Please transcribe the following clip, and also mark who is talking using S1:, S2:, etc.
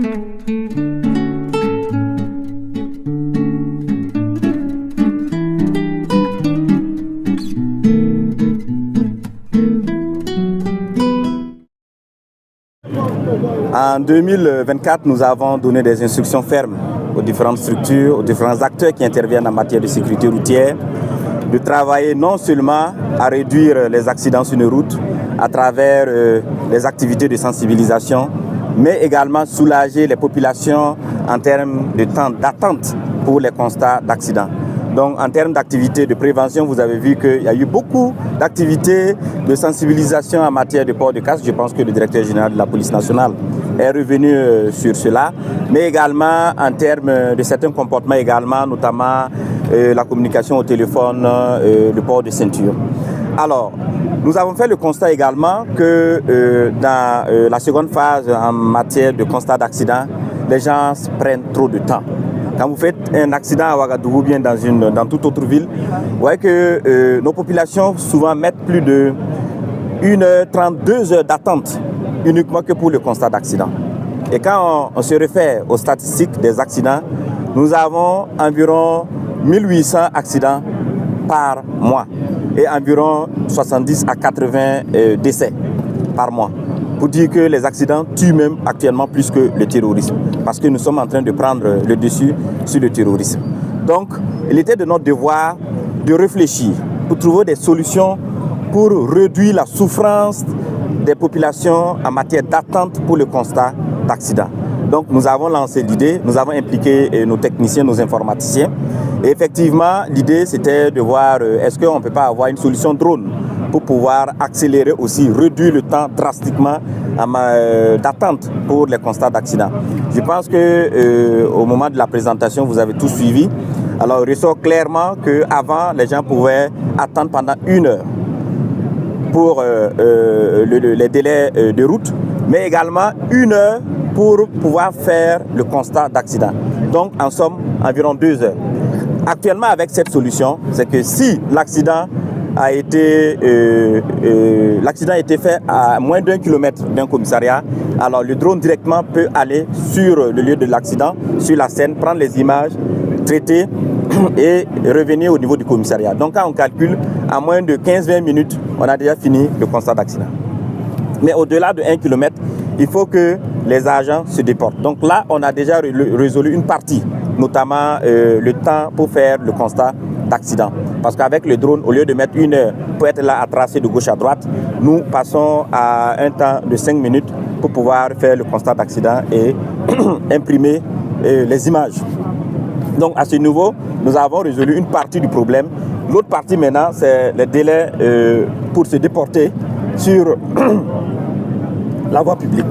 S1: En 2024, nous avons donné des instructions fermes aux différentes structures, aux différents acteurs qui interviennent en matière de sécurité routière, de travailler non seulement à réduire les accidents sur nos routes à travers les activités de sensibilisation, mais également soulager les populations en termes de temps d'attente pour les constats d'accidents. Donc en termes d'activités de prévention, vous avez vu qu'il y a eu beaucoup d'activités de sensibilisation en matière de port de casque. Je pense que le directeur général de la police nationale est revenu sur cela, mais également en termes de certains comportements également, notamment la communication au téléphone, le port de ceinture. Alors, nous avons fait le constat également que dans la seconde phase en matière de constat d'accident, les gens prennent trop de temps. Quand vous faites un accident à Ouagadougou ou bien dans toute autre ville, vous voyez que nos populations souvent mettent plus de 1h30, 2h d'attente uniquement que pour le constat d'accident. Et quand on se réfère aux statistiques des accidents, nous avons environ 1800 accidents par mois et environ 70 à 80 décès par mois. Pour dire que les accidents tuent même actuellement plus que le terrorisme, parce que nous sommes en train de prendre le dessus sur le terrorisme. Donc, il était de notre devoir de réfléchir pour trouver des solutions pour réduire la souffrance des populations en matière d'attente pour le constat d'accident. Donc, nous avons lancé l'idée, nous avons impliqué nos techniciens, nos informaticiens. Et effectivement, l'idée, c'était de voir est-ce qu'on ne peut pas avoir une solution drone pour pouvoir accélérer aussi, réduire le temps drastiquement d'attente pour les constats d'accident. Je pense qu'au moment de la présentation, vous avez tout suivi. Alors, il ressort clairement qu'avant, les gens pouvaient attendre pendant 1 heure pour les délais de route, mais également 1 heure pour pouvoir faire le constat d'accident. Donc, en somme, environ 2 heures. Actuellement, avec cette solution, c'est que si l'accident a été fait à moins d'1 kilomètre d'un commissariat, alors le drone directement peut aller sur le lieu de l'accident, sur la scène, prendre les images, traiter et revenir au niveau du commissariat. Donc quand on calcule, à moins de 15-20 minutes, on a déjà fini le constat d'accident. Mais au-delà de 1 kilomètre, il faut que les agents se déportent. Donc là, on a déjà résolu une partie, notamment le temps pour faire le constat d'accident. Parce qu'avec le drone, au lieu de mettre 1 heure pour être là à tracer de gauche à droite, nous passons à un temps de 5 minutes pour pouvoir faire le constat d'accident et imprimer les images. Donc à ce niveau, nous avons résolu une partie du problème. L'autre partie maintenant, c'est les délais pour se déporter sur la voie publique.